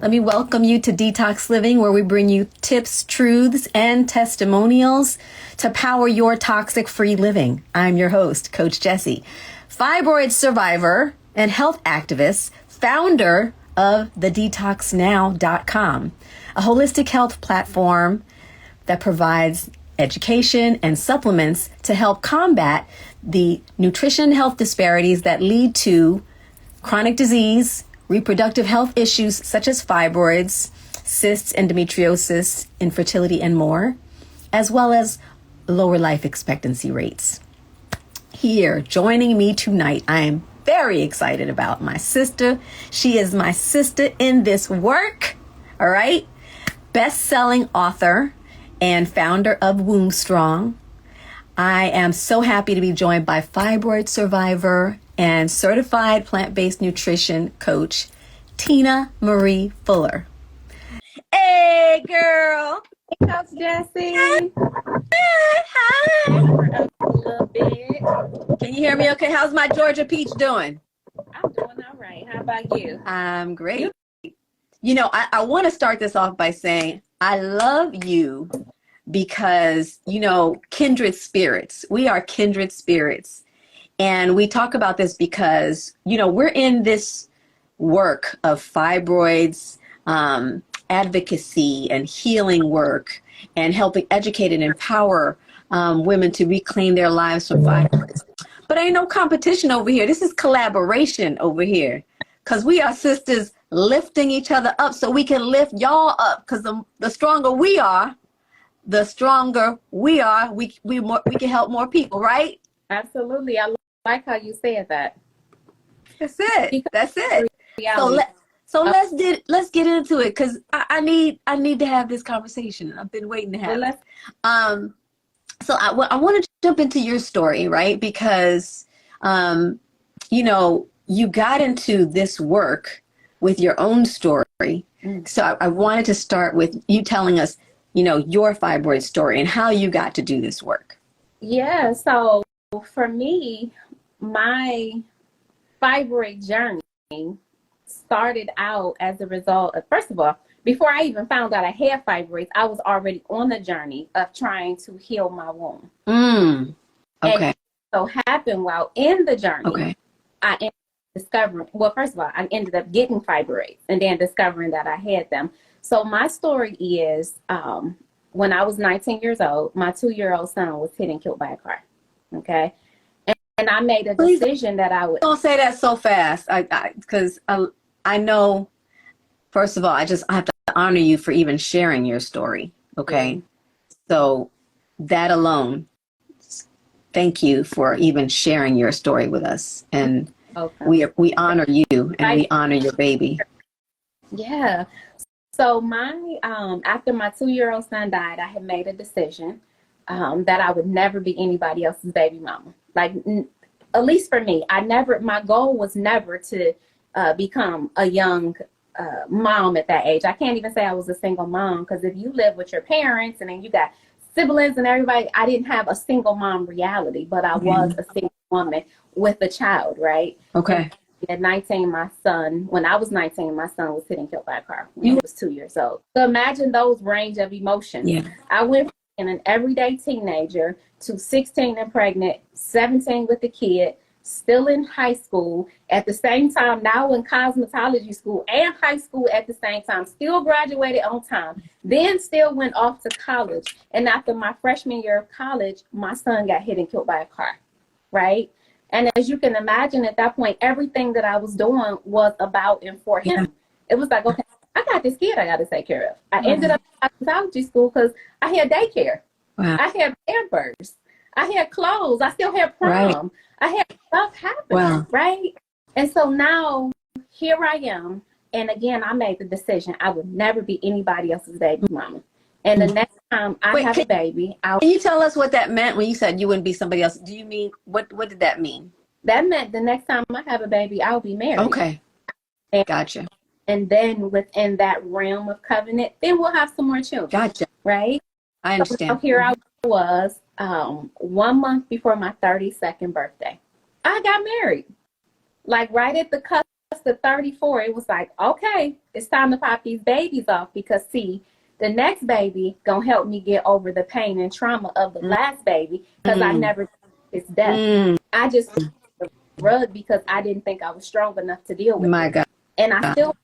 Let me welcome you to Detox Living, where we bring you tips, truths, and testimonials to power your toxic-free living. I'm your host, Coach Gessie, fibroid survivor and health activist, founder of the DETOXNow.com, a holistic health platform that provides education and supplements to help combat the nutrition and health disparities that lead to chronic disease, reproductive health issues such as fibroids, cysts, endometriosis, infertility, and more, as well as lower life expectancy rates. Here, joining me tonight, I am very excited about my sister. She is my sister in this work, all right? Best-selling author and founder of Womb Strong. I am so happy to be joined by fibroid survivor and certified plant-based nutrition coach, Tina Marie Fuller. Hey, girl. Hey, Coach Gessie. Hi. A little bit. Can you hear me okay? How's my Georgia peach doing? I'm doing all right. How about you? I'm great. You know, I want to start this off by saying I love you because, you know, kindred spirits. We are kindred spirits. And we talk about this because, you know, we're in this work of fibroids, advocacy and healing work, and helping educate and empower women to reclaim their lives from fibroids. But ain't no competition over here. This is collaboration over here, because we are sisters lifting each other up so we can lift y'all up, because the stronger we are, we can help more people, right? Absolutely. I like how you said that. That's it. That's it. Reality. So let's get into it, because I need to have this conversation. I've been waiting to have it. So I want to jump into your story, right? Because you know, you got into this work with your own story. So I wanted to start with you telling us, you know, your fibroid story and how you got to do this work. Yeah. So for me, my fibroid journey started out as a result of, first of all, before I even found out I had fibroids, I was already on the journey of trying to heal my womb. Okay. And so happened while in the journey, Okay. I ended up discovering, well, first of all, I ended up getting fibroids and then discovering that I had them. So my story is, when I was 19 years old, my 2-year-old son was hit and killed by a car. Okay. And I made a decision that I would. Don't say that so fast. Because I know, first of all, I have to honor you for even sharing your story. Okay. So that alone, thank you for even sharing your story with us. And we honor you, and we honor your baby. Yeah. So after my 2-year-old son died, I had made a decision that I would never be anybody else's baby mama. Like, at least for me, my goal was never to become a young mom at that age. I can't even say I was a single mom, because if you live with your parents and then you got siblings and everybody, I didn't have a single mom reality, but I was a single woman with a child, right? Okay. At 19, when I was 19, my son was hit and killed by a car when he was 2 years old. So imagine those range of emotions. Yeah. I went from an everyday teenager to 16 and pregnant, 17 with a kid, still in high school, at the same time now in cosmetology school and high school at the same time, still graduated on time, then still went off to college. And after my freshman year of college, my son got hit and killed by a car, right? And as you can imagine, at that point, everything that I was doing was about and for him. It was like, okay, I got this kid I got to take care of. I ended up in cosmetology school because I had daycare. Wow. I had Pampers. I had clothes. I still had prom. I had stuff happening, right? And so now here I am. And again, I made the decision I would never be anybody else's baby mama. And the next time I have a baby, can you tell us what that meant when you said you wouldn't be somebody else? Do you mean, what did that mean? That meant the next time I have a baby, I'll be married. Okay. Gotcha. And then within that realm of covenant, then we'll have some more children. Gotcha. Right? I understand. So here I was 1 month before my 32nd birthday. I got married. Like right at the cusp to 34, it was like, okay, it's time to pop these babies off, because see, the next baby gonna help me get over the pain and trauma of the last baby, because I never his death. I just the rug because I didn't think I was strong enough to deal with My it. God. And I still,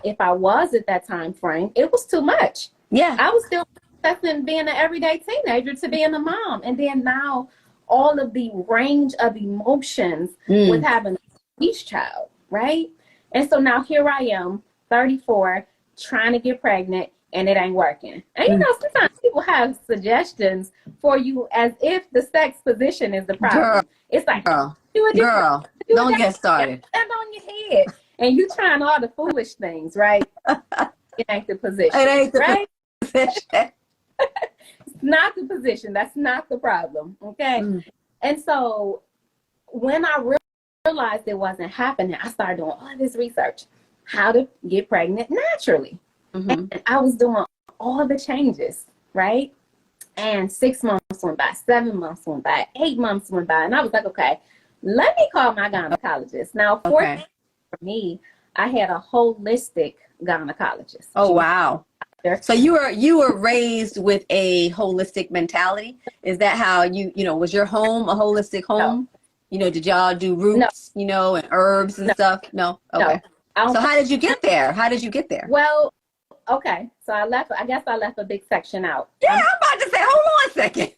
if I was at that time frame, it was too much. Yeah. I was still processing being an everyday teenager to being a mom, and then now all of the range of emotions with having each child, right? And so now here I am, 34, trying to get pregnant, and it ain't working. And you know, sometimes people have suggestions for you as if the sex position is the problem. Girl, It's like, girl, don't get started. Stand on your head. And you trying all the foolish things, right? It ain't the position. It ain't the right? position. It's not the position. That's not the problem. Okay. And so when I realized it wasn't happening, I started doing all this research, how to get pregnant naturally. And I was doing all the changes, right? And 6 months went by, 7 months went by, 8 months went by. And I was like, okay, let me call my gynecologist. Now, for me, I had a holistic gynecologist. Oh, wow. So you were raised with a holistic mentality. Is that how you know, was your home a holistic home? No. You know, did y'all do roots, you know, and herbs and stuff? No. Okay. No. So how did you get there? Well, okay. So I guess I left a big section out. Yeah, I'm about to say, hold on a second.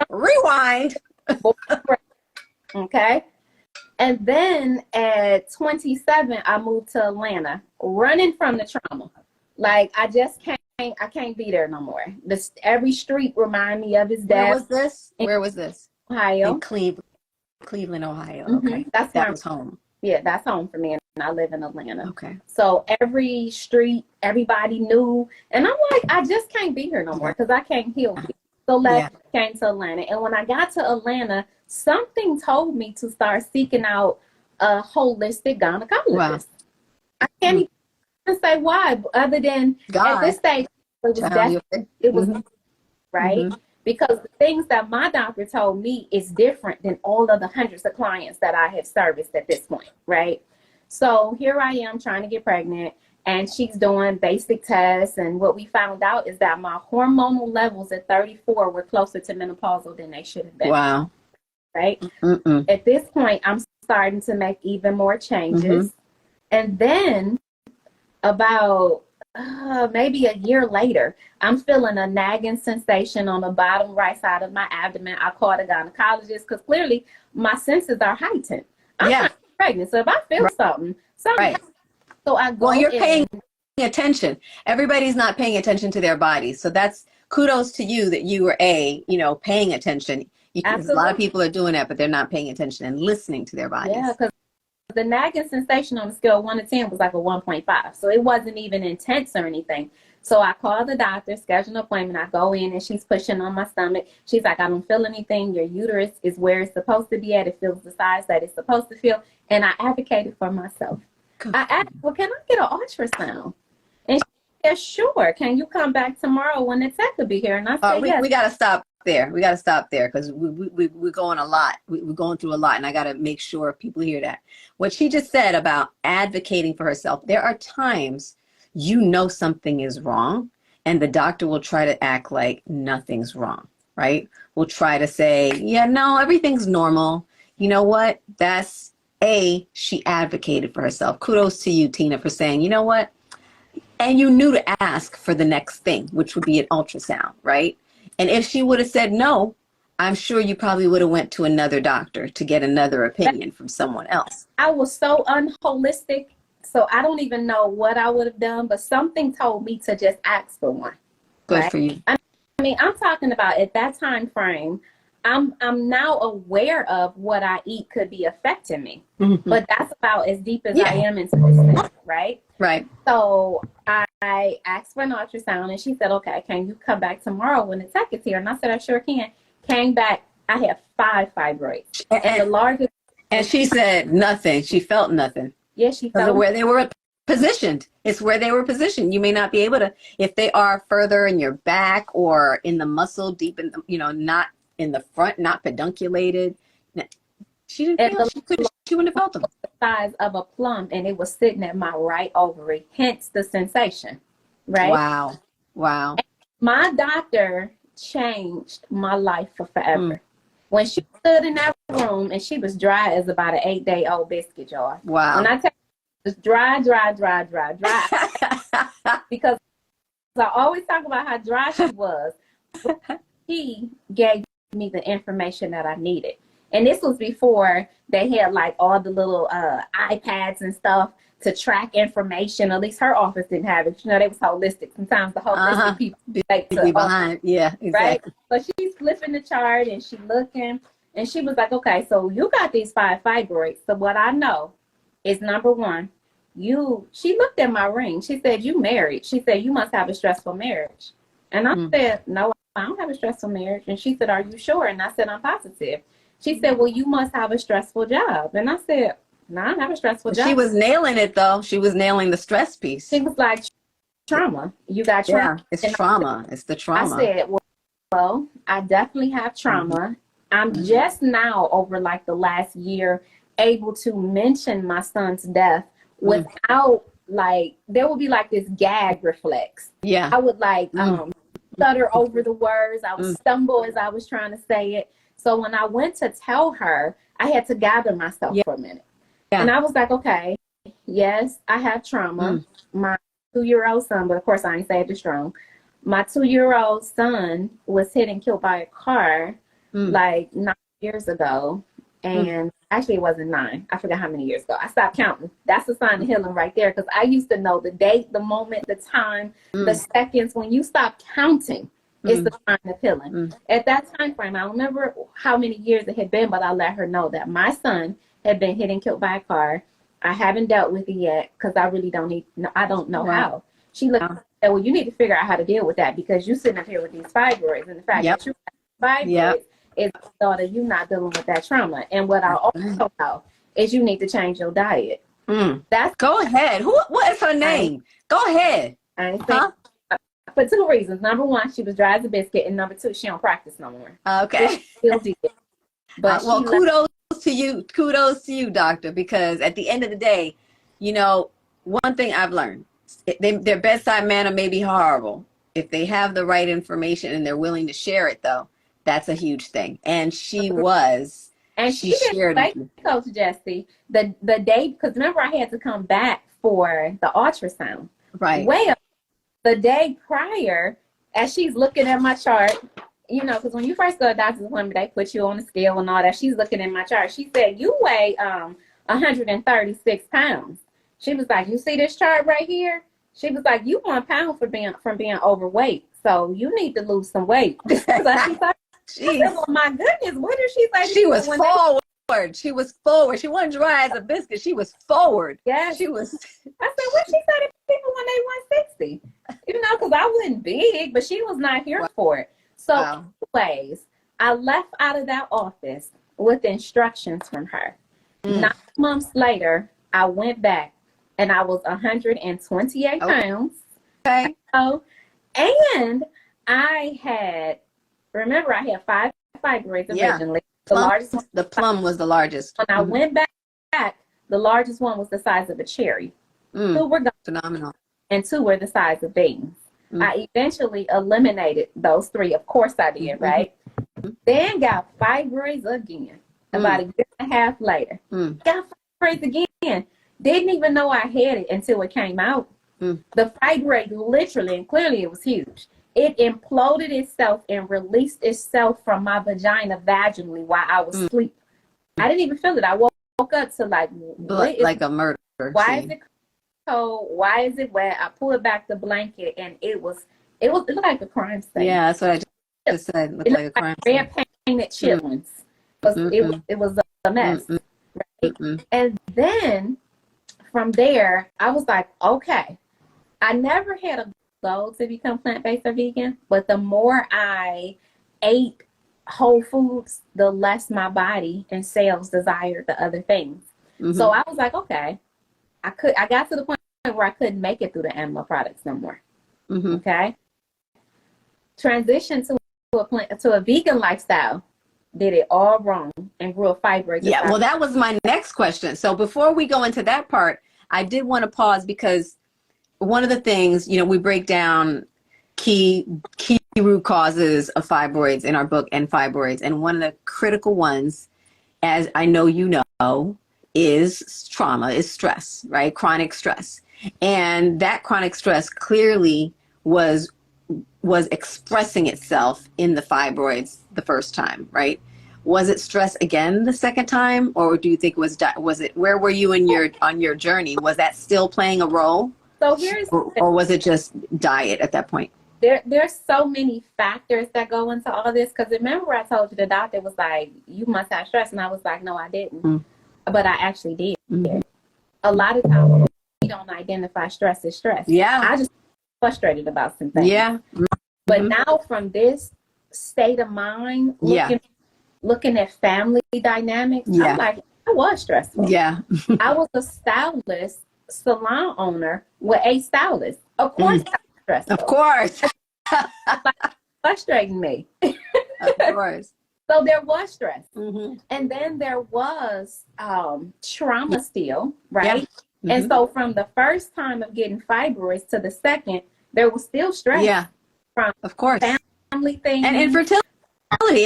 Rewind. Okay. And then at 27, I moved to Atlanta, running from the trauma. Like, I can't be there no more. Every street remind me of his dad. Where was this? Ohio. In Cleveland, Ohio. Okay. That was home. Yeah, that's home for me. And I live in Atlanta. Okay. So every street, everybody knew. And I'm like, I just can't be here no more because I can't heal. So came to Atlanta. And when I got to Atlanta, something told me to start seeking out a holistic gynecologist. Wow. I can't even say why, other than at this stage, it was right? Because the things that my doctor told me is different than all of the hundreds of clients that I have serviced at this point, right? So here I am trying to get pregnant, and she's doing basic tests. And what we found out is that my hormonal levels at 34 were closer to menopausal than they should have been. Wow. Right? At this point, I'm starting to make even more changes. And then about maybe a year later, I'm feeling a nagging sensation on the bottom right side of my abdomen. I called a gynecologist because clearly my senses are heightened. I'm not pregnant, so if I feel something so I go. Well, you're paying attention. Everybody's not paying attention to their bodies, so that's kudos to you that you were paying attention. A lot of people are doing that, but they're not paying attention and listening to their bodies. Yeah, because the nagging sensation on a scale of 1 to 10 was like a 1.5. So it wasn't even intense or anything. So I called the doctor, scheduled an appointment. I go in and she's pushing on my stomach. She's like, I don't feel anything. Your uterus is where it's supposed to be at. It feels the size that it's supposed to feel. And I advocated for myself. I asked, well, can I get an ultrasound? And she said, sure. Can you come back tomorrow when the tech will be here? And I said, yes. We got to stop there. We got to stop there because we're going a lot. We're going through a lot, and I got to make sure people hear that. What she just said about advocating for herself, there are times you know something is wrong, and the doctor will try to act like nothing's wrong, right? We'll try to say, yeah, no, everything's normal. You know what? She advocated for herself. Kudos to you, Tina, for saying, you know what? And you knew to ask for the next thing, which would be an ultrasound, right? And if she would have said no, I'm sure you probably would have went to another doctor to get another opinion from someone else. I was so unholistic, so I don't even know what I would have done, but something told me to just ask for one. Good for you. I mean, I'm talking about at that time frame, I'm now aware of what I eat could be affecting me, but that's about as deep as I am into this thing, right? Right. So I asked for an ultrasound, and she said, okay, can you come back tomorrow when the tech is here? And I said, I sure can. Came back, I have 5 fibroids. And the largest. And she said nothing. She felt nothing. Yeah, she felt where they were positioned. It's where they were positioned. You may not be able to, if they are further in your back or in the muscle deep in the, not in the front, not pedunculated. She didn't And feel the it. She wouldn't have felt them. size of a plum, and it was sitting at my right ovary, hence the sensation, right? Wow. Wow. My doctor changed my life for Mm. forever. When she stood in that room, and she was dry as about an 8-day-old biscuit jar. Wow. When I tell you, it was dry, because I always talk about how dry she was. He gave me the information that I needed. And this was before they had like all the little iPads and stuff to track information. At least her office didn't have it. You know, they was holistic. Sometimes the holistic people like to behind. Yeah, exactly. Right? So she's flipping the chart and she looking, and she was like, okay, so you got these 5 fibroids. So what I know is, number one, she looked at my ring. She said, you married. She said, you must have a stressful marriage. And I said, no, I don't have a stressful marriage. And she said, are you sure? And I said, I'm positive. She said, well, you must have a stressful job. And I said, no, I don't have a stressful job. She was nailing it, though. She was nailing the stress piece. She was like, trauma. You got trauma. Yeah, it's trauma. It's the trauma. I said, well, I definitely have trauma. I'm just now, over like the last year, able to mention my son's death without like, there would be like this gag reflex. Yeah. I would like stutter over the words. I would stumble as I was trying to say it. So when I went to tell her, I had to gather myself for a minute. Yeah. And I was like, okay, yes, I have trauma. My 2-year-old son, but of course I ain't saved it strong. My 2-year-old son was hit and killed by a car like 9 years ago. And actually it wasn't 9. I forgot how many years ago. I stopped counting. That's a sign of healing right there, because I used to know the date, the moment, the time, the seconds. When you stop counting, it's the sign of healing. At that time frame, I don't remember how many years it had been, but I let her know that my son had been hit and killed by a car. I haven't dealt with it yet because I really I don't know how. She looked and said, well, you need to figure out how to deal with that, because you're sitting up here with these fibroids, and the fact that you have fibroids is daughter, you not dealing with that trauma. And what I also know is you need to change your diet. Go ahead. What is her name? Go ahead. I ain't saying, for 2 reasons. Number one, she was dry as a biscuit, and number 2, she don't practice no more. Okay. Still did. But well, kudos to you. Kudos to you, doctor, because at the end of the day, you know, one thing I've learned, their bedside manner may be horrible. If they have the right information and they're willing to share it, though, that's a huge thing. And she was. And she shared it. Coach Gessie, the day, because remember I had to come back for the ultrasound. Right. Well, the day prior, as she's looking at my chart, you know, because when you first go to a doctor's appointment, they put you on the scale and all that. She's looking at my chart. She said, you weigh 136 pounds. She was like, you see this chart right here? She was like, you 1 pound from being overweight. So you need to lose some weight. So she's like, I said, well, my goodness, what did she say? She was forward. She was forward. She wasn't dry as a biscuit. She was forward. Yeah. She was. I said, what she say to people when they 160? You know, because I wasn't big, but she was not here for it. So anyways, I left out of that office with instructions from her. 9 months later, I went back and I was 128 pounds. Okay. And I had, remember, I had 5 fibroids originally. The plum was the largest. When I went back, the largest one was the size of a cherry. 2 were gone, phenomenal, and 2 were the size of beans. I eventually eliminated those 3. Of course I did, right? Then got fibroids again. About a year and a half later. Got fibroids again. Didn't even know I had it until it came out. The fibroid literally, and clearly it was huge, it imploded itself and released itself from my vagina vaginally while I was asleep. I didn't even feel it. I woke up to like a murder. Why is it cold? Why is it wet? I pulled back the blanket and it looked like a crime scene. Yeah, that's what I just said. It looked like a crime scene. Red painted chitlins. It was a mess. Right? And then from there, I was like, okay, I never had a goal to become plant-based or vegan, but the more I ate whole foods, the less my body and cells desired the other things. So I was like, okay, I got to the point where I couldn't make it through the animal products no more. Okay. Transition to a vegan lifestyle. did it all wrong and grew a fibroid. Yeah, well, that was my next question. So before we go into that part, I did want to pause because one of the things, you know, we break down key root causes of fibroids in our book, and fibroids. And one of the critical ones, as I know you know, is trauma, is stress, right? Chronic stress. And that chronic stress clearly was expressing itself in the fibroids the first time, right? Was it stress again the second time, or do you think was it, where were you on your journey? Was that still playing a role? So or was it just diet at that point? There's so many factors that go into all this. Because remember, I told you the doctor was like, "You must have stress," and I was like, "No, I didn't," but I actually did. A lot of times we don't identify stress as stress. Yeah, I just frustrated about some things. Yeah, but now from this state of mind, looking at family dynamics, I'm like, I was stressful. Yeah, I was a stylist, salon owner with 8 stylists. Of course, I was stressful. Of course. Frustrating me. Of course. So there was stress. And then there was trauma still, right? And so from the first time of getting fibroids to the second, there was still stress. Yeah, from of course. Family things. And infertility.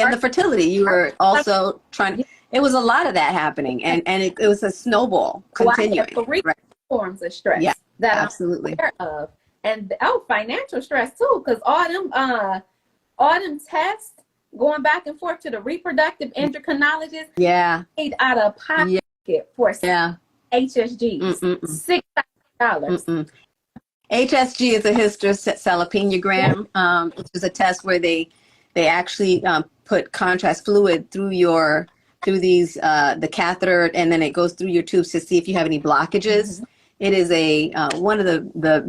And the fertility, you were also trying. It was a lot of that happening, and it was a snowball continuing. Three forms of stress that absolutely. I'm aware of, and financial stress too, because all them tests going back and forth to the reproductive endocrinologist. Paid out of pocket for HSGs, $6,000. HSG is a hysterosalpingogram, which is a test where they actually put contrast fluid through these the catheter, and then it goes through your tubes to see if you have any blockages. It is one of the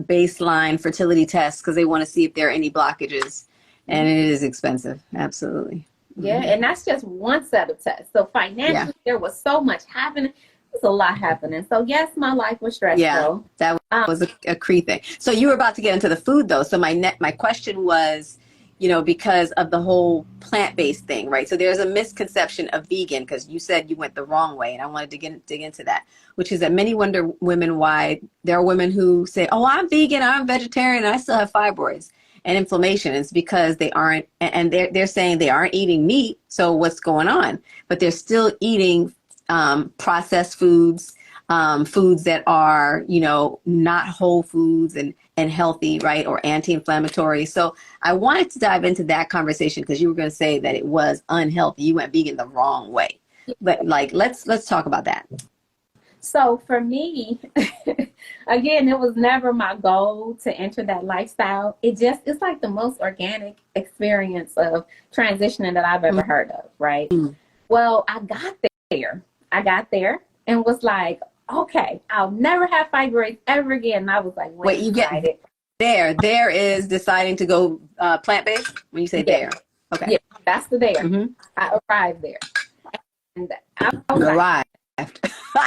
baseline fertility tests because they want to see if there are any blockages, and it is expensive. Absolutely. And that's just one set of tests. So financially, there was so much happening. There's a lot happening. So yes, my life was stressful. Yeah, that was a Cree thing. So you were about to get into the food though. So my question was, you know, because of the whole plant-based thing, right? So there's a misconception of vegan, because you said you went the wrong way, and I wanted to dig into that, which is that many wonder women why there are women who say, "Oh, I'm vegan, I'm vegetarian, and I still have fibroids and inflammation." It's because they aren't, and they're saying they aren't eating meat. So what's going on? But they're still eating processed foods, foods that are, you know, not whole foods and healthy, right? Or anti-inflammatory. So I wanted to dive into that conversation because you were going to say that it was unhealthy. You went vegan the wrong way. But like, let's talk about that. So for me, again, it was never my goal to enter that lifestyle. It's like the most organic experience of transitioning that I've ever heard of, right? Well, I got there and was like, okay, I'll never have fibroids ever again. And I was like, wait, you get it. There is deciding to go plant-based when you say there. Okay. Yeah, that's the there. I arrived there. And I was arrived.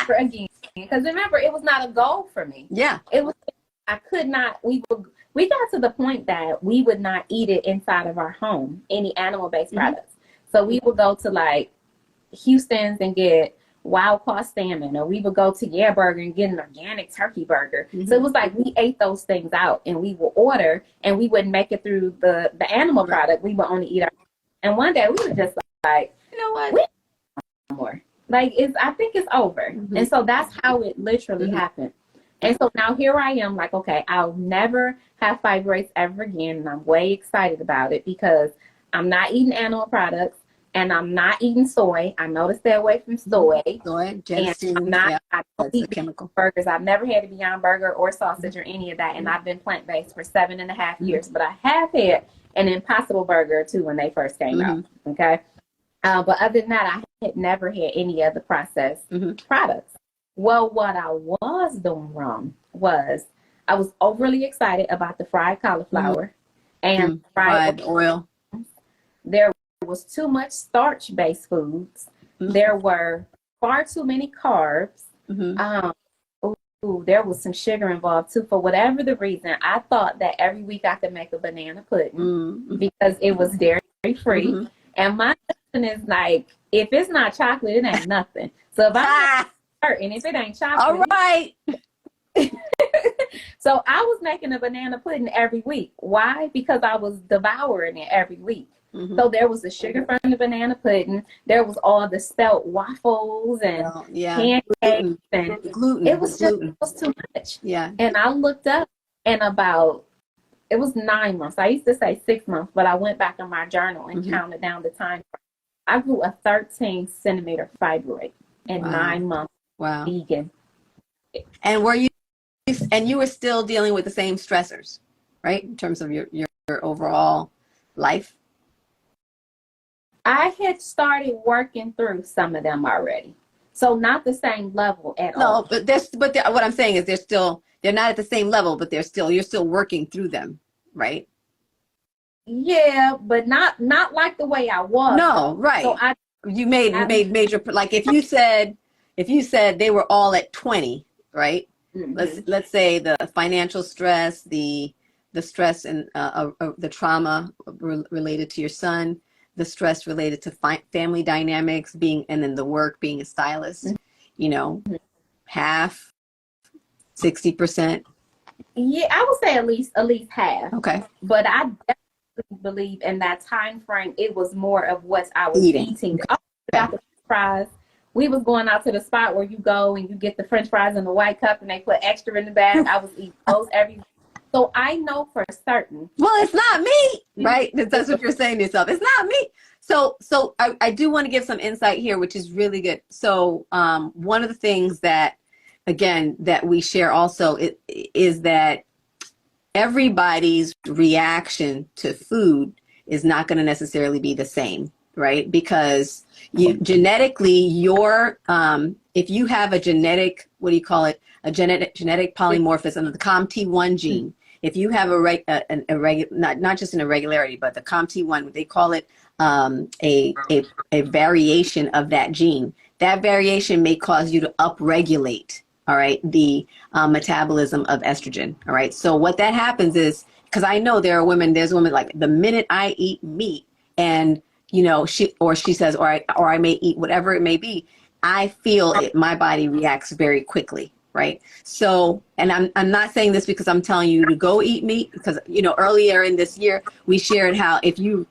Again, because remember, it was not a goal for me. Yeah. It was, I could not, we got to the point that we would not eat it inside of our home, any animal-based products. So we would go to like Houston's and get wild caught salmon, or we would go to Yeah Burger and get an organic turkey burger. So it was like we ate those things out, and we would order, and we wouldn't make it through the animal product. We would only eat our. And one day we were just like, you know what? We don't no more. Like I think it's over. And so that's how it literally happened. And so now here I am, like, okay, I'll never have fibroids ever again, and I'm way excited about it because I'm not eating animal products. And I'm not eating soy. I know to stay away from soy. Gessie, and I don't eat chemical burgers. I've never had a Beyond Burger or sausage or any of that. And I've been plant-based for 7.5 years. But I have had an Impossible Burger, too, when they first came out. Okay? But other than that, I had never had any of the processed products. Well, what I was doing wrong was I was overly excited about the fried cauliflower and fried oil. There was too much starch-based foods. There were far too many carbs. There was some sugar involved too. For whatever the reason, I thought that every week I could make a banana pudding because it was dairy-free. And my is like, if it's not chocolate, it ain't nothing. So if I'm certain, if it ain't chocolate, all right. So I was making a banana pudding every week. Why? Because I was devouring it every week. Mm-hmm. So there was the sugar from the banana pudding. There was all the spelt waffles and pancakes and gluten. It was too much. Yeah. And I looked up, and it was 9 months. I used to say 6 months, but I went back in my journal and counted down the time. I grew a 13 centimeter fibroid in 9 months. Wow. Vegan. And you were still dealing with the same stressors, right? In terms of your overall life. I had started working through some of them already. So not the same level at all. No, but what I'm saying is they're not at the same level, but you're still working through them, right? Yeah, but not like the way I was. No, right. So you made major, like if you said they were all at 20, right? Mm-hmm. Let's say the financial stress, the stress and the trauma related to your son, the stress related to family dynamics and then the work, being a stylist, half, 60%. Yeah, I would say at least half. Okay. But I definitely believe in that time frame, it was more of what I was eating. I got the fries. We was going out to the spot where you go and you get the French fries in the white cup and they put extra in the bag. I was eating those every. So I know for certain. Well, it's not me, right? That's what you're saying to yourself. It's not me. So I do want to give some insight here, which is really good. So one of the things that, again, that we share also is that everybody's reaction to food is not going to necessarily be the same, right? Because genetically, if you have a genetic, what do you call it? A genetic polymorphism of the COMT1 gene. If you have not just an irregularity, but the COMT1, they call it a variation of that gene. That variation may cause you to upregulate, all right, the metabolism of estrogen, all right? So what that happens is, because I know there's women like, the minute I eat meat and, she says, or I may eat whatever it may be, I feel it, my body reacts very quickly, right? So, and I'm not saying this because I'm telling you to go eat meat, because, earlier in this year, we shared how if you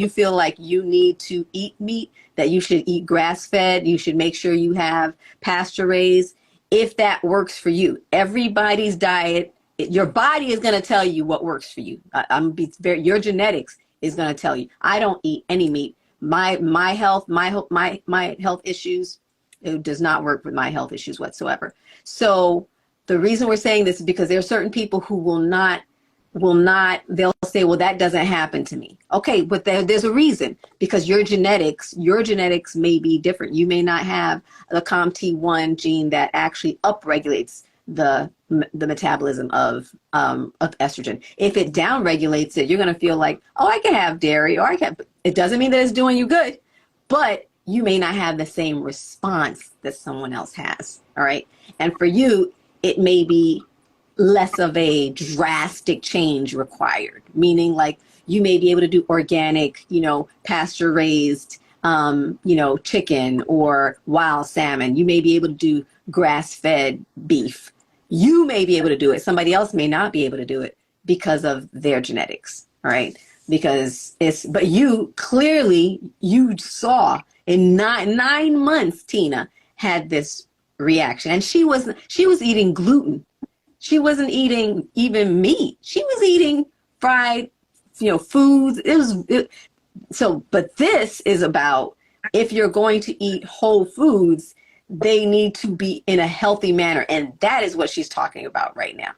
feel like you need to eat meat, that you should eat grass-fed, you should make sure you have pasture-raised, if that works for you. Everybody's diet, your body is going to tell you what works for you. Your genetics is going to tell you. I don't eat any meat. My health issues, it does not work with my health issues whatsoever. So the reason we're saying this is because there are certain people who will not, they'll say, well, that doesn't happen to me. Okay, but there's a reason, because your genetics may be different. You may not have the COMT1 gene that actually upregulates the metabolism of estrogen. If it downregulates it, you're going to feel like, oh, I can have dairy, or it doesn't mean that it's doing you good, but you may not have the same response that someone else has. All right. And for you, it may be less of a drastic change required, meaning like you may be able to do organic, pasture raised, chicken or wild salmon. You may be able to do grass fed beef. You may be able to do it. Somebody else may not be able to do it because of their genetics. All right. Because but you clearly, you saw in 9 months, Tina had this reaction, and she was eating gluten. She wasn't eating even meat. She was eating fried, foods. But this is about, if you're going to eat whole foods, they need to be in a healthy manner. And that is what she's talking about right now.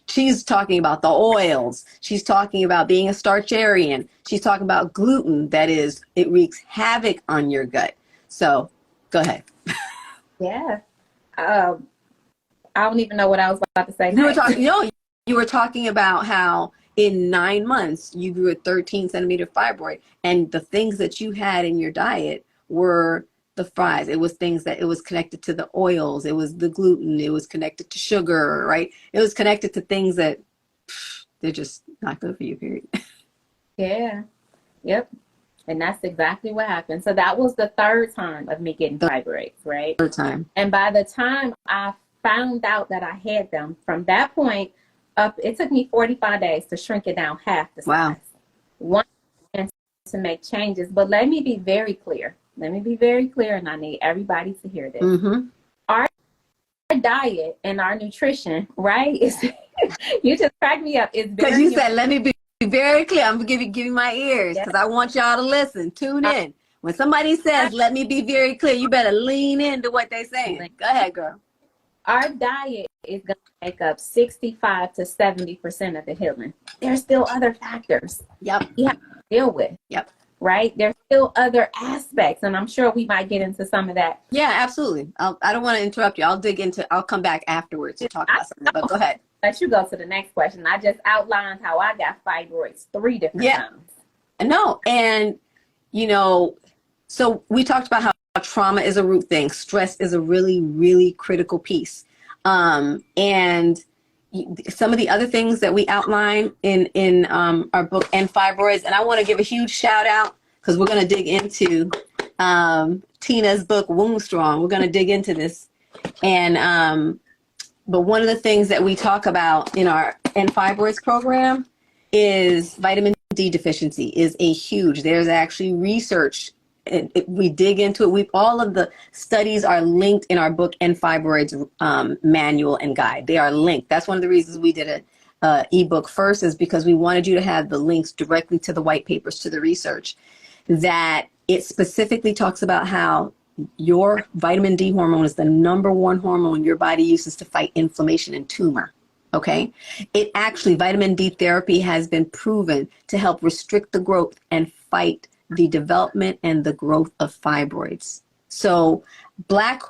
She's talking about the oils. She's talking about being a starcharian. She's talking about gluten. That is, it wreaks havoc on your gut. So go ahead. Yeah. I don't even know what I was about to say. You were talking about how in 9 months you grew a 13 centimeter fibroid, and the things that you had in your diet were the fries. It was things that it was connected to the oils. It was the gluten. It was connected to sugar, right? It was connected to things that they're just not good for you, period. Yeah. Yep. And that's exactly what happened. So that was the third time of me getting fibroids, right? Third time. And by the time I found out that I had them, from that point up, it took me 45 days to shrink it down half the size. Wow. One, and to make changes. But let me be very clear. Let me be very clear, and I need everybody to hear this. Our diet and our nutrition, right? Is you just cracked me up. It's because you said, let me be very clear. I'm giving my ears because I want y'all to listen. Tune in. When somebody says, let me be very clear, you better lean into what they're saying. Go ahead, girl. Our diet is going to make up 65 to 70% of the healing. There's still other factors. Yep. You have to deal with. Yep. Right? There's still other aspects, and I'm sure we might get into some of that. Yeah, absolutely. I don't want to interrupt you. I'll come back afterwards to talk about something, but go ahead. Let you go to the next question. I just outlined how I got fibroids 3 different times. No, and so we talked about how trauma is a root thing. Stress is a really, really critical piece. And some of the other things that we outline in our book, End Fibroids, and I want to give a huge shout out because we're going to dig into Tina's book, Womb Strong. We're going to dig into this. And but one of the things that we talk about in our End Fibroids program is vitamin D deficiency is a huge. There's actually research. We dig into it. All of the studies are linked in our book, End Fibroids manual and guide. They are linked. That's one of the reasons we did an ebook first, is because we wanted you to have the links directly to the white papers, to the research, that it specifically talks about how your vitamin D hormone is the #1 hormone your body uses to fight inflammation and tumor. Okay. It actually, vitamin D therapy has been proven to help restrict the growth and fight the development and the growth of fibroids. So black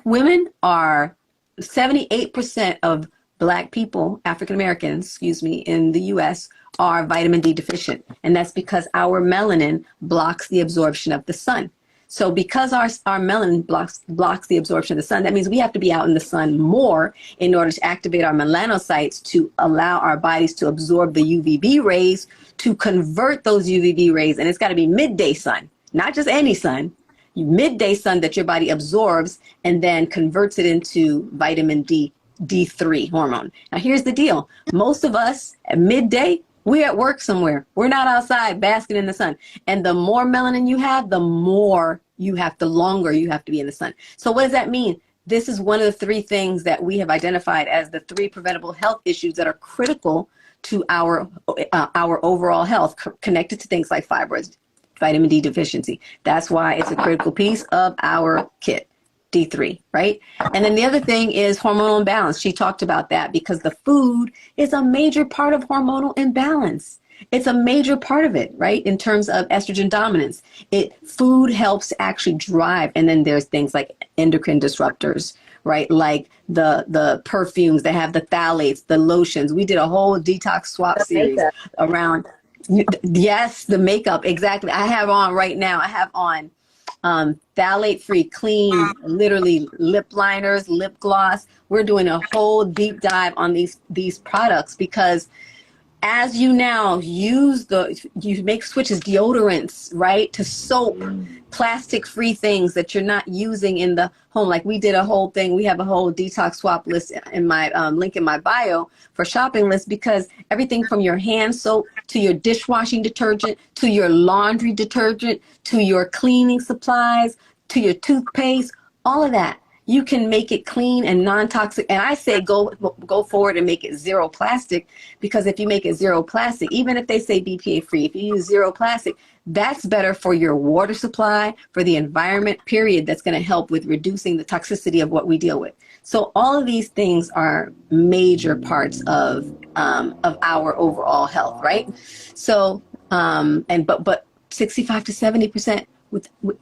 women are 78% of black people, African Americans, in the US are vitamin D deficient. And that's because our melanin blocks the absorption of the sun. So because our melanin blocks the absorption of the sun, that means we have to be out in the sun more in order to activate our melanocytes to allow our bodies to absorb the UVB rays, to convert those UVB rays. And it's got to be midday sun, not just any sun, midday sun that your body absorbs and then converts it into vitamin D3 hormone. Now here's the deal. Most of us at midday, we're at work somewhere. We're not outside basking in the sun. And the more melanin you have, the longer you have to be in the sun. So what does that mean? This is one of the 3 things that we have identified as the 3 preventable health issues that are critical to our overall health, connected to things like fibroids, vitamin D deficiency. That's why it's a critical piece of our kit. D3, right? And then the other thing is hormonal imbalance. She talked about that because the food is a major part of hormonal imbalance. It's a major part of it, right? In terms of estrogen dominance. Food helps actually drive. And then there's things like endocrine disruptors, right? Like the perfumes that have the phthalates, the lotions. We did a whole detox swap series around, yes, the makeup, exactly. I have on right now, phthalate-free, clean, literally lip liners, lip gloss. We're doing a whole deep dive on these products because as you now you make switches, deodorants, right, to soap, plastic-free things that you're not using in the home. Like we did a whole thing. We have a whole detox swap list in my link in my bio for shopping list, because everything from your hand soap to your dishwashing detergent to your laundry detergent to your cleaning supplies to your toothpaste, all of that, you can make it clean and non-toxic. And I say go forward and make it zero plastic, because if you make it zero plastic, even if they say BPA free, if you use zero plastic, that's better for your water supply, for the environment, period. That's going to help with reducing the toxicity of what we deal with. So all of these things are major parts of our overall health, right? So, but 65 to 70%,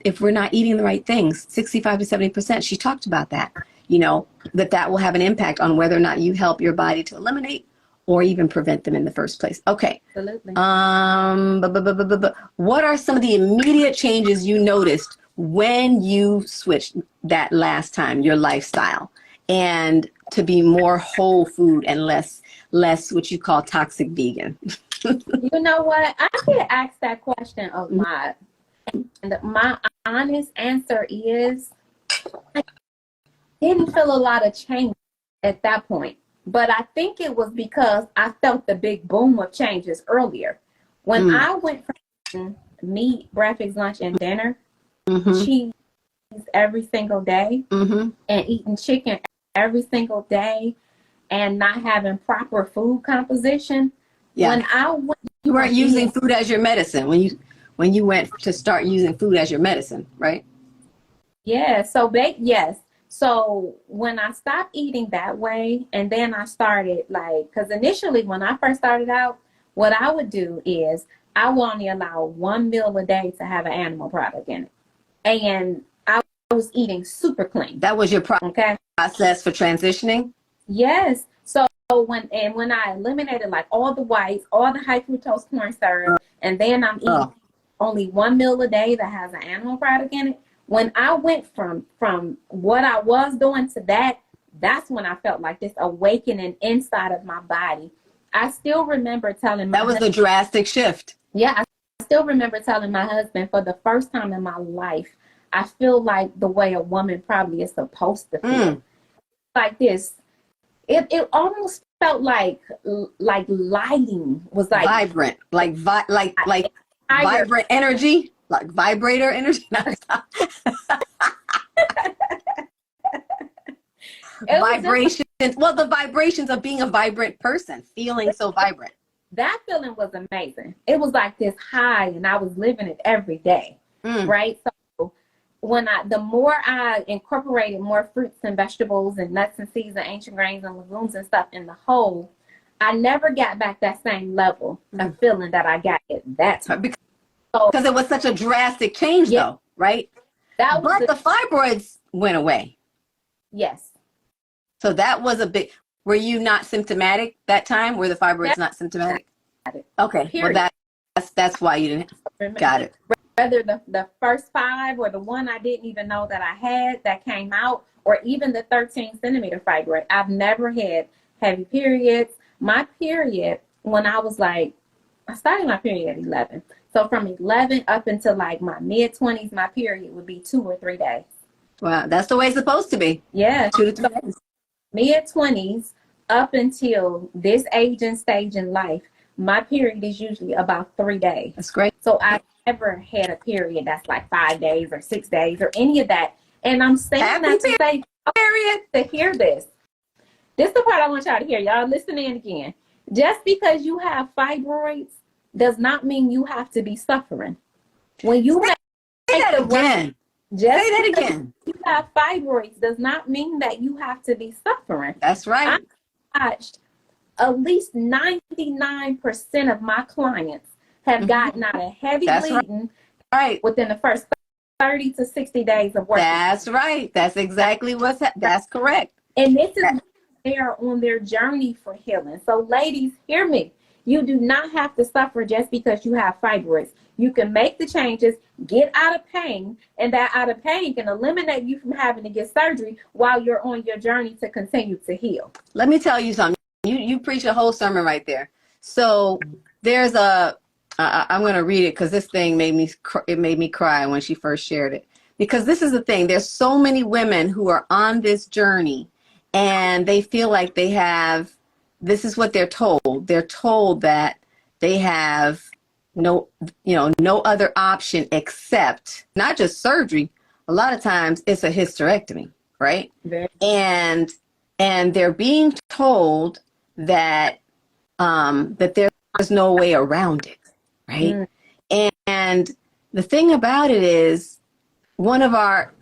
if we're not eating the right things, 65 to 70%, she talked about that, that will have an impact on whether or not you help your body to eliminate or even prevent them in the first place. Okay. Absolutely. What are some of the immediate changes you noticed when you switched that last time, your lifestyle, and to be more whole food and less what you call toxic vegan? You know what? I get asked that question a lot. And my honest answer is I didn't feel a lot of change at that point. But I think it was because I felt the big boom of changes earlier. When I went from meat, breakfast, lunch, and dinner, cheese every single day, and eating chicken every single day, and not having proper food composition. When I went, you weren't using food as your medicine when you went to start using food as your medicine, right? Yeah. Yes. So when I stopped eating that way, and then I started because initially when I first started out, what I would do is I would only allow one meal a day to have an animal product in it. And I was eating super clean. That was your process for transitioning? Yes. So when I eliminated all the whites, all the high fructose corn syrup, and then I'm eating only one meal a day that has an animal product in it. When I went from what I was doing to that's when I felt like this awakening inside of my body. I still remember telling my husband, that was the drastic shift. Yeah, I still remember telling my husband, for the first time in my life, I feel like the way a woman probably is supposed to feel. Like this. It almost felt like lighting was vibrant, vibrant energy, like vibrator energy. Vibrations. Well, the vibrations of being a vibrant person, feeling so vibrant. That feeling was amazing. It was like this high, and I was living it every day, right? So the more I incorporated more fruits and vegetables and nuts and seeds and ancient grains and legumes and stuff in the whole, I never got back that same level of feeling that I got at that time. Because it was such a drastic change, though, right? But the fibroids went away. Yes. So that was a big. Were you not symptomatic that time? Were the fibroids not symptomatic? Okay. Period. Well, that's why you didn't. Got it. Whether the first 5 or the one I didn't even know that I had that came out, or even the 13 centimeter fibroid, I've never had heavy periods. My period, when I was I started my period at 11. So from 11 up until my mid-20s, my period would be 2 or 3 days. Wow, that's the way it's supposed to be. Yeah. 2 to 3 days. Mid-20s up until this age and stage in life, my period is usually about 3 days. That's great. So I never had a period that's 5 days or 6 days or any of that. And I'm saying that to say, to hear this. This is the part I want y'all to hear. Y'all listen in again. Just because you have fibroids does not mean you have to be suffering. When you say that again. Say that again. You have fibroids does not mean that you have to be suffering. That's right. I watched at least 99% of my clients have gotten out of heavy bleeding within the first 30 to 60 days of work. That's right. That's exactly that's correct. And this is they are on their journey for healing. So ladies, hear me. You do not have to suffer just because you have fibroids. You can make the changes, get out of pain, and that out of pain can eliminate you from having to get surgery while you're on your journey to continue to heal. Let me tell you something. You preach a whole sermon right there. So there's I'm going to read it because this thing made me cry when she first shared it. Because this is the thing. There's so many women who are on this journey and they feel like this is what they're told. They're told that they have no other option except not just surgery. A lot of times it's a hysterectomy, right? And they're being told that there's no way around it, right? And the thing about it is, one of our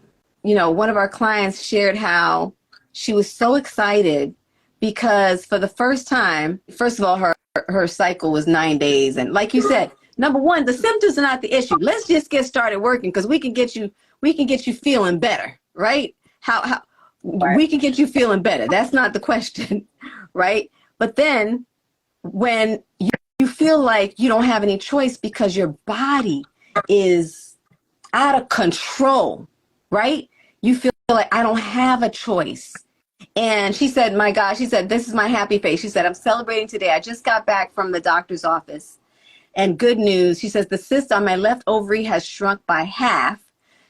clients shared how she was so excited because for the first time, first of all, her cycle was 9 days, and like you said, number one, the symptoms are not the issue. Let's just get started working because we can get you feeling better, right? How we can get you feeling better. That's not the question, right? But then when you feel like you don't have any choice because your body is out of control, right? You feel like I don't have a choice. And she said, my gosh, she said, this is my happy face. She said, I'm celebrating today. I just got back from the doctor's office. And good news, she says, the cyst on my left ovary has shrunk by half.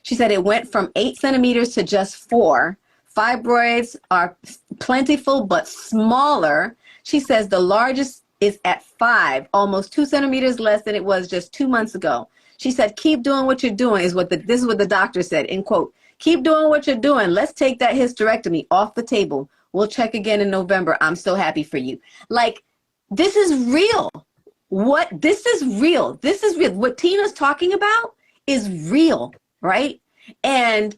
She said it went from 8 centimeters to just 4. Fibroids are plentiful but smaller. She says the largest is at 5, almost 2 centimeters less than it was just 2 months ago. She said, keep doing what you're doing, this is what the doctor said, end quote. Keep doing what you're doing. Let's take that hysterectomy off the table. We'll check again in November. I'm so happy for you. Like, this is real. This is real. This is real. What Tina's talking about is real, right? And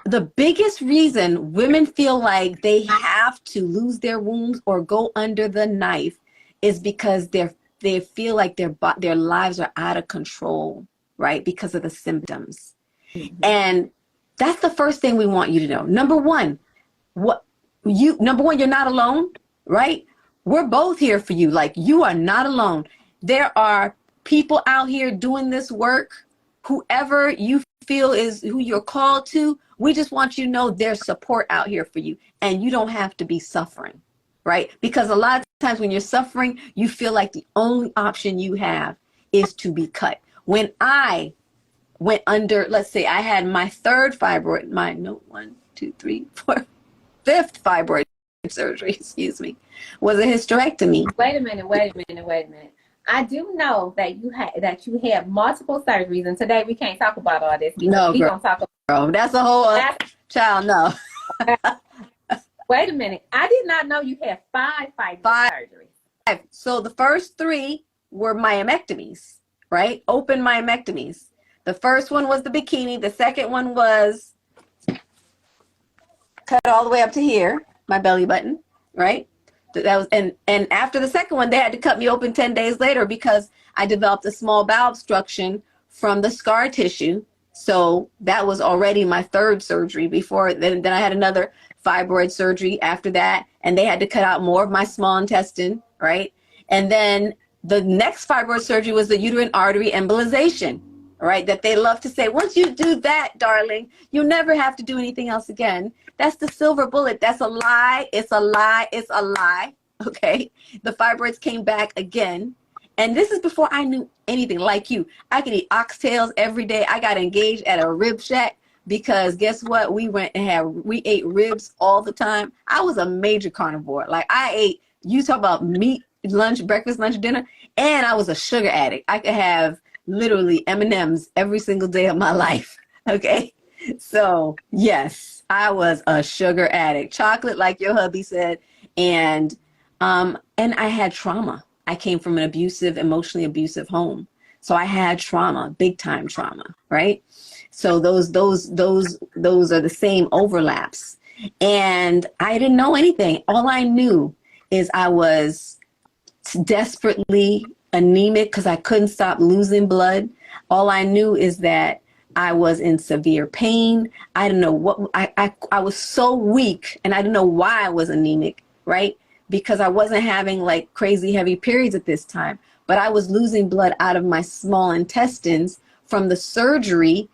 the biggest reason women feel like they have to lose their wombs or go under the knife is because they feel like their lives are out of control, right? Because of the symptoms. Mm-hmm. And that's the first thing we want you to know. Number one, you're not alone, right? We're both here for you. Like, you are not alone. There are people out here doing this work. Whoever you feel is who you're called to, we just want you to know there's support out here for you, and you don't have to be suffering, right? Because a lot of times when you're suffering, you feel like the only option you have is to be cut. When I went under, let's say I had my third fibroid, fifth fibroid surgery, was a hysterectomy. Wait a minute. I do know that you had multiple surgeries, and today we can't talk about all this because we don't talk about. Girl, that's a whole child. No. Wait a minute. I did not know you had 5 surgeries. So the first 3 were myomectomies, right? Open myomectomies. The first one was the bikini. The second one was cut all the way up to here, my belly button, right? That was, and after the second one, they had to cut me open 10 days later because I developed a small bowel obstruction from the scar tissue. So that was already my 3rd surgery. Before then I had another fibroid surgery after that, and they had to cut out more of my small intestine, right? And then the next fibroid surgery was the uterine artery embolization, right? That they love to say, once you do that, darling, you'll never have to do anything else again. That's the silver bullet. That's a lie. It's a lie. It's a lie. Okay. The fibroids came back again. And this is before I knew anything like you. I could eat oxtails every day. I got engaged at a rib shack because guess what? We ate ribs all the time. I was a major carnivore. Like, you talk about meat, lunch, breakfast, lunch, dinner, and I was a sugar addict. I could have literally M&Ms every single day of my life. Okay. So yes, I was a sugar addict, chocolate, like your hubby said. And I had trauma. I came from an emotionally abusive home. So I had trauma, big time trauma, right? So those are the same overlaps. And I didn't know anything. All I knew is I was desperately anemic because I couldn't stop losing blood. All I knew is that I was in severe pain. I didn't know what, I was so weak, and I didn't know why I was anemic, right? Because I wasn't having like crazy heavy periods at this time, but I was losing blood out of my small intestines from the surgery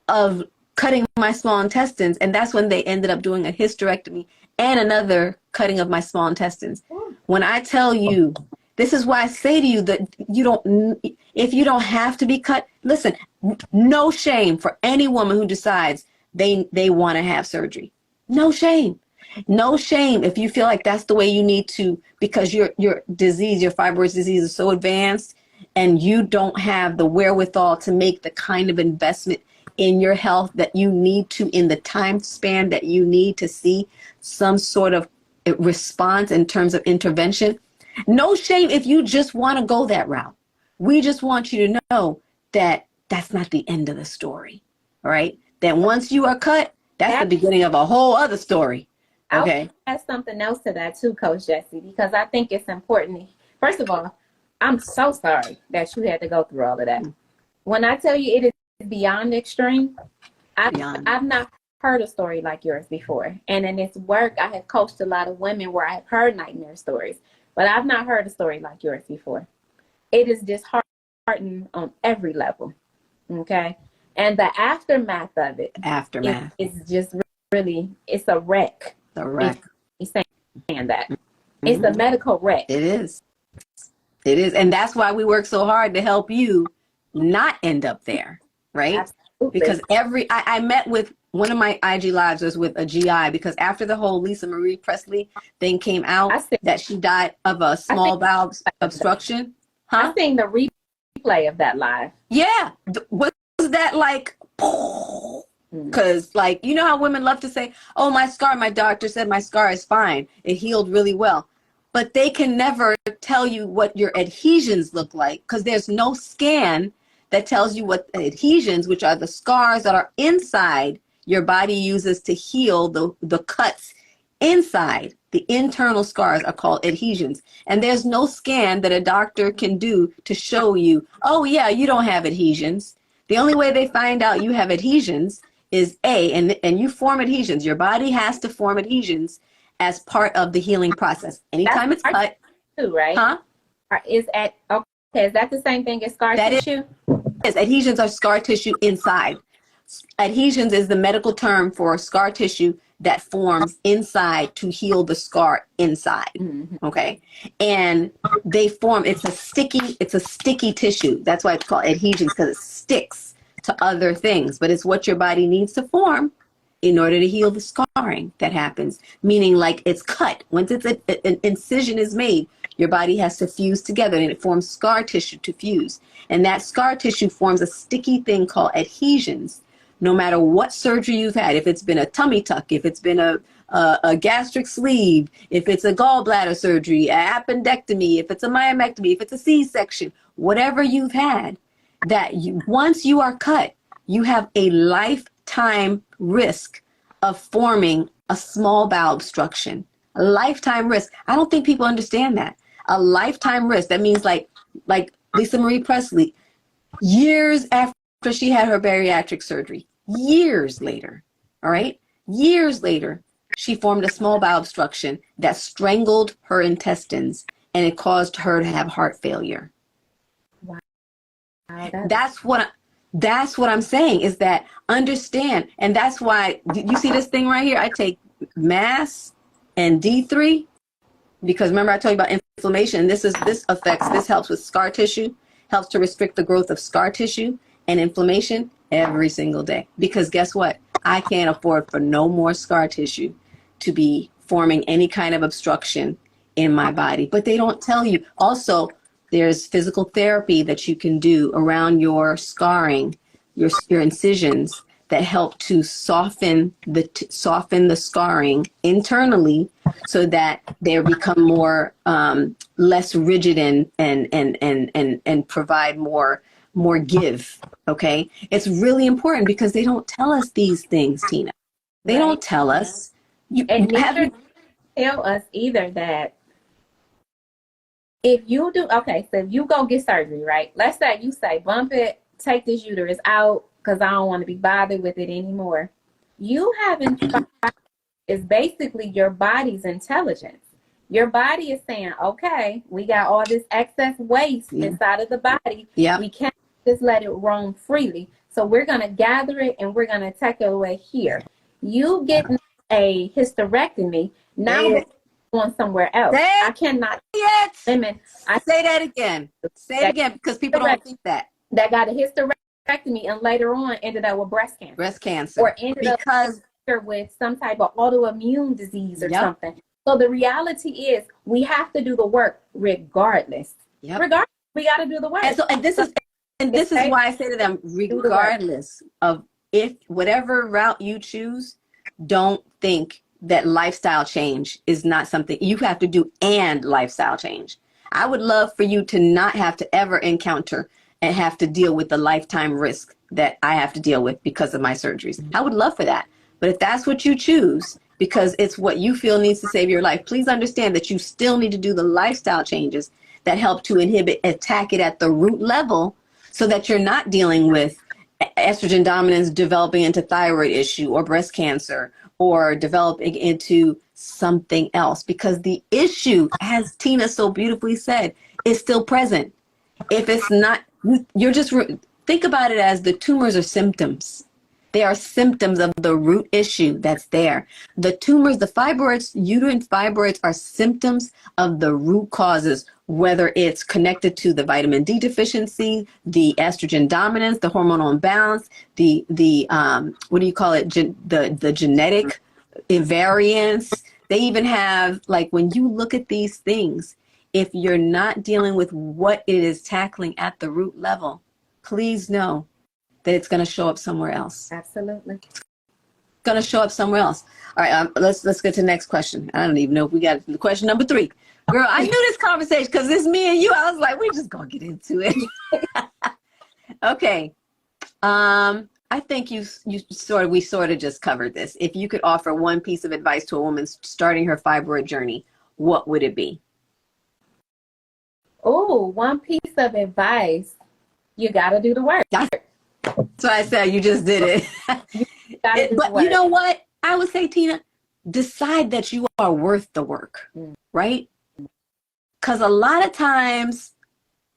of cutting my small intestines. And that's when they ended up doing a hysterectomy and another cutting of my small intestines. When I tell you, this is why I say to you that if you don't have to be cut, listen, no shame for any woman who decides they want to have surgery. No shame. No shame if you feel like that's the way you need to, because your disease, your fibroid disease is so advanced and you don't have the wherewithal to make the kind of investment in your health that you need to in the time span that you need to see some sort of response in terms of intervention. No shame if you just want to go that route. We just want you to know that that's not the end of the story, all right? That once you are cut, that's the beginning of a whole other story. Okay. I'll add something else to that too, Coach Gessie, because I think it's important. First of all, I'm so sorry that you had to go through all of that. When I tell you it is beyond extreme, I've not heard a story like yours before. And in this work, I have coached a lot of women where I have heard nightmare stories, but I've not heard a story like yours before. It is disheartening on every level. Okay. And the aftermath of it is just really, it's a wreck. The wreck. It's that. It's a medical wreck. It is. It is. And that's why we work so hard to help you not end up there, right? Absolutely. Because I met with one of my IG lives was with a GI, because after the whole Lisa Marie Presley thing came out that she died of a small bowel obstruction. I seen the replay of that live. Yeah. Was that like, because like, you know how women love to say, oh, my doctor said my scar is fine. It healed really well. But they can never tell you what your adhesions look like, because there's no scan that tells you what adhesions, which are the scars that are inside your body uses to heal the cuts inside. The internal scars are called adhesions. And there's no scan that a doctor can do to show you, oh yeah, you don't have adhesions. The only way they find out you have adhesions is and you form adhesions. Your body has to form adhesions as part of the healing process. Anytime it's cut. Too, right? Huh? Is that the same thing as scar tissue? Yes, adhesions are scar tissue inside. Adhesions is the medical term for scar tissue that forms inside to heal the scar inside. Okay. And they form, it's a sticky tissue. That's why it's called adhesions, because it sticks to other things, but it's what your body needs to form in order to heal the scarring that happens. Meaning, like, it's cut. Once an incision is made, your body has to fuse together, and it forms scar tissue to fuse. And that scar tissue forms a sticky thing called adhesions. No matter what surgery you've had, if it's been a tummy tuck, if it's been a gastric sleeve, if it's a gallbladder surgery, an appendectomy, if it's a myomectomy, if it's a C-section, whatever you've had, once you are cut, you have a lifetime risk of forming a small bowel obstruction. A lifetime risk. I don't think people understand that. A lifetime risk. That means like Lisa Marie Presley, years after she had her bariatric surgery, years later, all right? Years later, she formed a small bowel obstruction that strangled her intestines, and it caused her to have heart failure. Wow. That's what I'm saying, is that understand. And that's why, you see this thing right here? I take MAS and D3, because remember I told you about inflammation. This helps with scar tissue, helps to restrict the growth of scar tissue and inflammation every single day. Because guess what? I can't afford for no more scar tissue to be forming any kind of obstruction in my body. But they don't tell you. Also, there's physical therapy that you can do around your scarring, your incisions, that help to soften the scarring internally, so that they become more less rigid and provide more give. Okay, it's really important, because they don't tell us these things, Tina. They don't tell us. Neither tell us either that if you do, so if you go get surgery, right? Let's say you say, bump it, take this uterus out, because I don't want to be bothered with it anymore. You haven't, is basically your body's intelligence. Your body is saying, okay, we got all this excess waste inside of the body. We can't just let it roam freely. So we're going to gather it and we're going to take it away here. You get a hysterectomy, now we're going somewhere else. I cannot limit. I say that again. Say it again, because people don't think that. That got a hysterectomy and later on ended up with breast cancer. Breast cancer. Or ended up with some type of autoimmune disease or something. So the reality is we have to do the work regardless. Regardless, we got to do the work. And this is why I say to them, regardless of if whatever route you choose, don't think that lifestyle change is not something you have to do, and lifestyle change. I would love for you to not have to ever encounter and have to deal with the lifetime risk that I have to deal with because of my surgeries. I would love for that. But if that's what you choose, because it's what you feel needs to save your life, please understand that you still need to do the lifestyle changes that help to attack it at the root level, so that you're not dealing with estrogen dominance developing into thyroid issue or breast cancer or developing into something else. Because the issue, as Tina so beautifully said, is still present. If it's not, you're just, think about it as the tumors are symptoms. They are symptoms of the root issue that's there. The tumors, the fibroids, uterine fibroids are symptoms of the root causes, whether it's connected to the vitamin D deficiency, the estrogen dominance, the hormonal imbalance, the what do you call it? The genetic variance. They even have, like, when you look at these things, if you're not dealing with what it is tackling at the root level, please know that it's going to show up somewhere else. Absolutely. It's going to show up somewhere else. All right, let's get to the next question. I don't even know if we got question number 3. Girl, I knew this conversation because it's me and you. I was like, we're just going to get into it. Okay. I think we sort of just covered this. If you could offer one piece of advice to a woman starting her fibroid journey, what would it be? Oh, one piece of advice. You got to do the work. That's what I said. You just did it. But you know what? I would say, Tina, decide that you are worth the work, right? Because a lot of times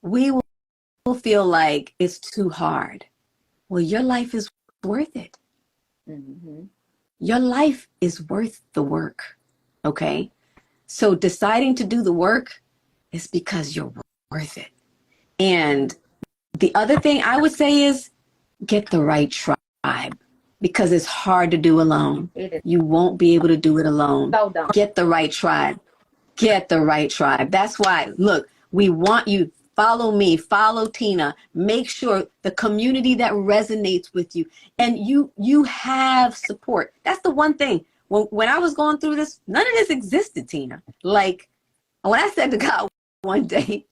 we will feel like it's too hard. Well, your life is worth it. Mm-hmm. Your life is worth the work, okay? So deciding to do the work is because you're worth it. And the other thing I would say is get the right tribe, because it's hard to do alone. You won't be able to do it alone. So dumb. Get the right tribe. Get the right tribe. That's why, look, we want you. Follow me, follow Tina. Make sure the community that resonates with you, and you have support. That's the one thing. When I was going through this, none of this existed, Tina. Like, when I said to God one day,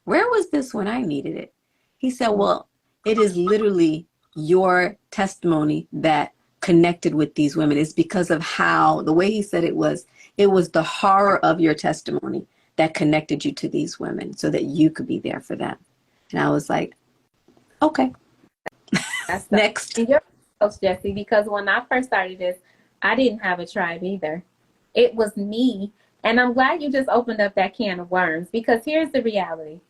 where was this when I needed it? He said, well, it is literally your testimony that connected with these women. It's because of how, the way he said it was the horror of your testimony that connected you to these women so that you could be there for them. And I was like, okay. That's next. You're Coach Gessie, because when I first started this, I didn't have a tribe either. It was me. And I'm glad you just opened up that can of worms, because here's the reality.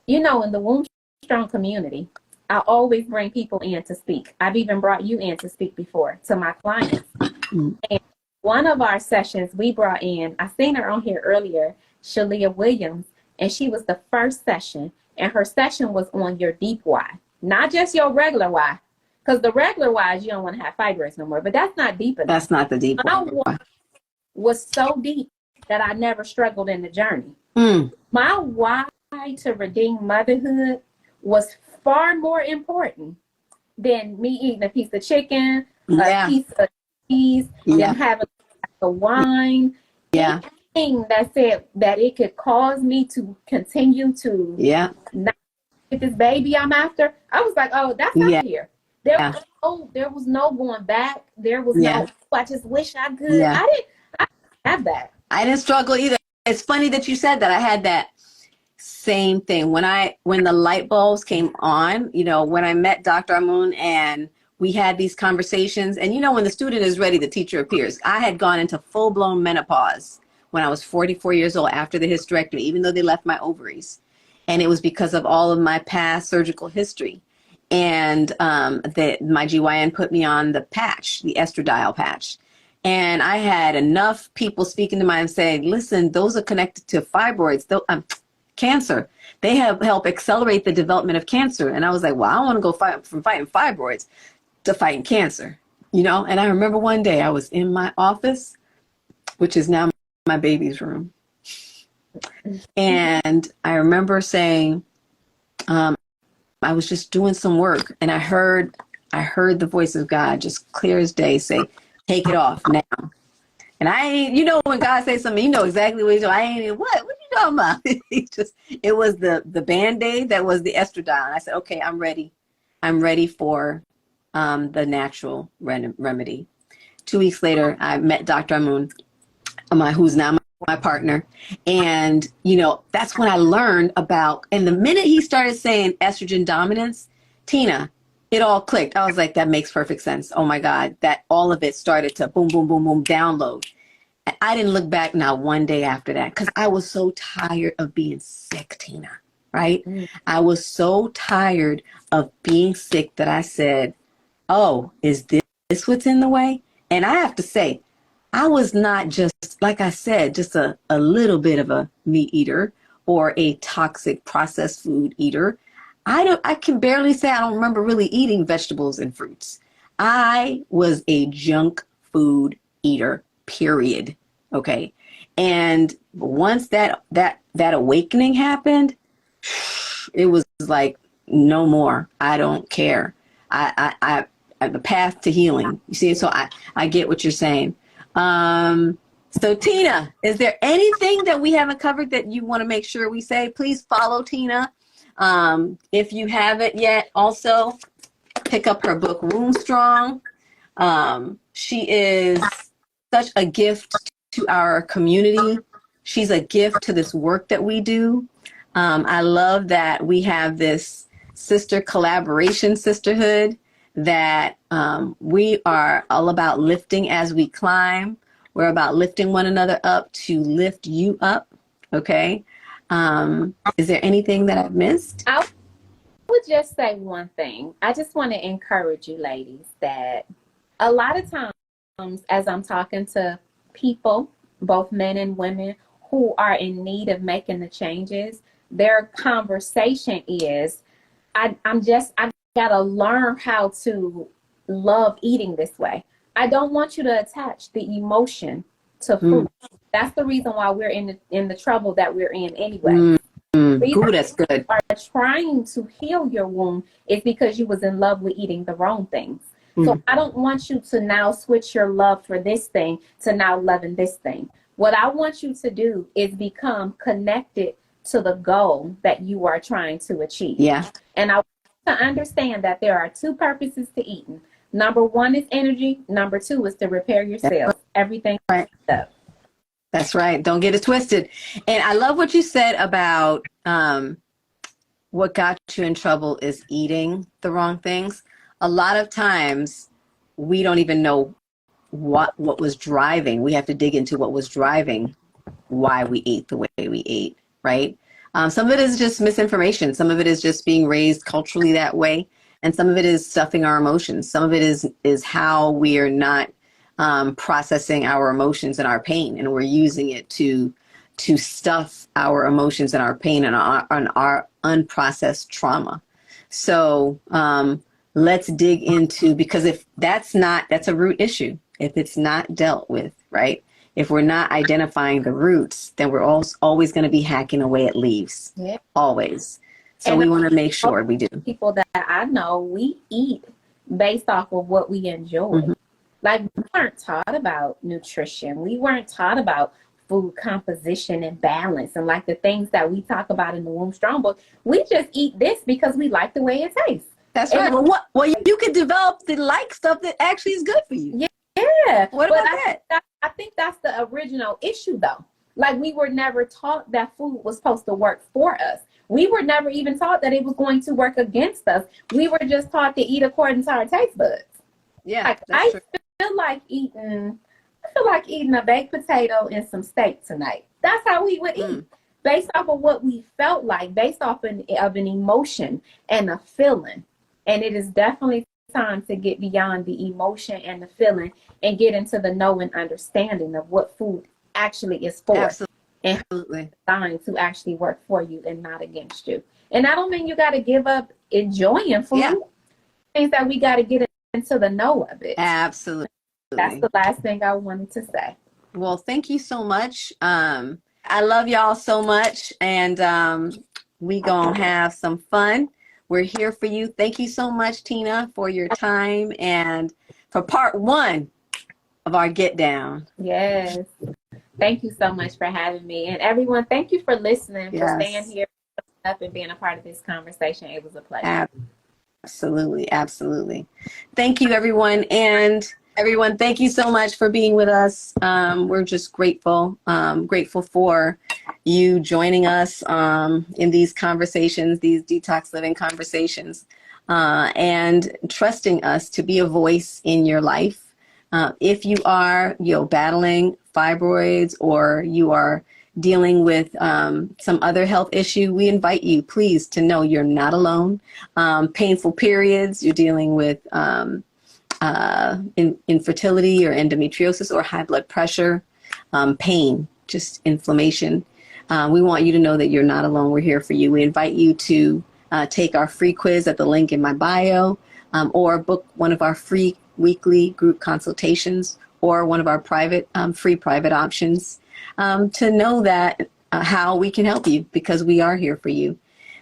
You know, in the Womb Strong community, I always bring people in to speak. I've even brought you in to speak before to my clients. And one of our sessions we brought in, I seen her on here earlier, Shalia Williams, and she was the first session, and her session was on your deep why, not just your regular why, because the regular why is you don't want to have fibroids no more, but that's not deep enough. That's not the deep why. Was so deep that I never struggled in the journey. My why to redeem motherhood was far more important than me eating a piece of chicken, a piece of cheese, than having a glass of wine. Yeah. That said that it could cause me to continue to not get this baby I'm after. I was like, oh, that's not here. There was no going back. There was no, I just wish I could. I didn't have that. I didn't struggle either. It's funny that you said that. I had that same thing when the light bulbs came on, you know, when I met Dr. Amun and we had these conversations, and you know, when the student is ready, the teacher appears. I had gone into full-blown menopause when I was 44 years old after the hysterectomy, even though they left my ovaries. And it was because of all of my past surgical history. And my GYN put me on the patch, the estradiol patch. And I had enough people speaking to me and saying, listen, those are connected to fibroids, cancer. They help accelerate the development of cancer. And I was like, well, I want to go from fighting fibroids to fighting cancer, you know? And I remember one day I was in my office, which is now my baby's room. And I remember saying, I was just doing some work, and I heard the voice of God just clear as day say, take it off now. And I ain't, you know, when God says something, you know exactly what he's doing. I ain't even, what you talking about? It was the Band-Aid that was the estradiol. And I said, okay, I'm ready. I'm ready for the natural remedy. 2 weeks later, I met Dr. Amun, who's now my partner. And, you know, that's when I learned about, and the minute he started saying estrogen dominance, Tina, it all clicked. I was like, that makes perfect sense. Oh my God, that all of it started to boom, boom, boom, boom, download. And I didn't look back not one day after that, because I was so tired of being sick, Tina, right? I was so tired of being sick that I said, oh, is this what's in the way? And I have to say, I was not just, like I said, just a little bit of a meat eater or a toxic processed food eater. I can barely say I don't remember really eating vegetables and fruits. I was a junk food eater, period. Okay. And once that awakening happened, it was like no more. I don't care. I the path to healing. You see, so I get what you're saying. So Tina, is there anything that we haven't covered that you want to make sure we say? Please follow Tina. If you haven't yet, also pick up her book, Womb Strong. She is such a gift to our community. She's a gift to this work that we do. I love that we have this sister collaboration sisterhood that we are all about lifting as we climb. We're about lifting one another up to lift you up. Okay. Is there anything that I've missed? I would just say one thing. I just want to encourage you ladies that a lot of times as I'm talking to people, both men and women, who are in need of making the changes, their conversation is, I gotta learn how to love eating this way. I don't want you to attach the emotion to food. That's the reason why we're in the trouble that we're in anyway. Ooh, that's good. Are trying to heal your wound is because you was in love with eating the wrong things. So I don't want you to now switch your love for this thing to now loving this thing. What I want you to do is become connected to the goal that you are trying to achieve. Yeah. And I want you to understand that there are two purposes to eating. Number one is energy. Number two is to repair your cells. Everything right. Up. That's right. Don't get it twisted. And I love what you said about what got you in trouble is eating the wrong things. A lot of times we don't even know what was driving. We have to dig into what was driving why we ate the way we ate, right? Some of it is just misinformation. Some of it is just being raised culturally that way. And some of it is stuffing our emotions. Some of it is how we are not processing our emotions and our pain. And we're using it to stuff our emotions and our pain and our unprocessed trauma. So let's dig into, because if that's a root issue. If it's not dealt with, right? If we're not identifying the roots, then we're always going to be hacking away at leaves. Yeah. Always. So and we want to make sure we do. People that I know, we eat based off of what we enjoy. Like, we weren't taught about nutrition. We weren't taught about food composition and balance and like the things that we talk about in the Womb Strong book. We just eat this because we like the way it tastes. That's right. Well, you could develop the stuff that actually is good for you. Yeah. What about that? I think that's the original issue, though. Like, we were never taught that food was supposed to work for us. We were never even taught that it was going to work against us. We were just taught to eat according to our taste buds. Yeah, like, I feel like eating a baked potato and some steak tonight. That's how we would eat, based off of what we felt like, based off of an emotion and a feeling. And it is definitely time to get beyond the emotion and the feeling and get into the know and understanding of what food actually is for. Absolutely. And designed to actually work for you and not against you. And I don't mean you got to give up enjoying food. Yeah. It means that we got to get into the know of it. Absolutely. That's the last thing I wanted to say. Well, thank you so much. I love y'all so much, and we gonna have some fun. We're here for you. Thank you so much, Tina, for your time and for part 1 of our Get Down. Yes. Thank you so much for having me. And everyone, thank you for listening, for staying here up and being a part of this conversation. It was a pleasure. Absolutely. Absolutely. Thank you, everyone. And everyone, thank you so much for being with us. We're just grateful for you joining us in these conversations, these detox living conversations, and trusting us to be a voice in your life. If you are, battling fibroids or you are dealing with some other health issue, we invite you, please, to know you're not alone. Painful periods, you're dealing with infertility or endometriosis or high blood pressure, pain, just inflammation. We want you to know that you're not alone. We're here for you. We invite you to take our free quiz at the link in my bio, or book one of our free weekly group consultations, or one of our private, free private options, to know that how we can help you, because we are here for you.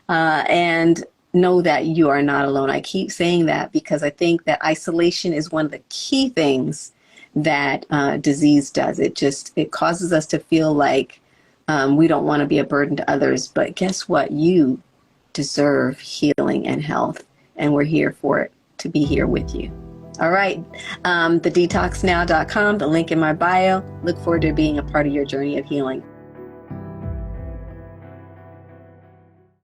And know that you are not alone. I keep saying that because I think that isolation is one of the key things that disease does. It causes us to feel like we don't want to be a burden to others. But guess what? You deserve healing and health, and we're here for it, to be here with you. All right. The detoxnow.com, the link in my bio. Look forward to being a part of your journey of healing.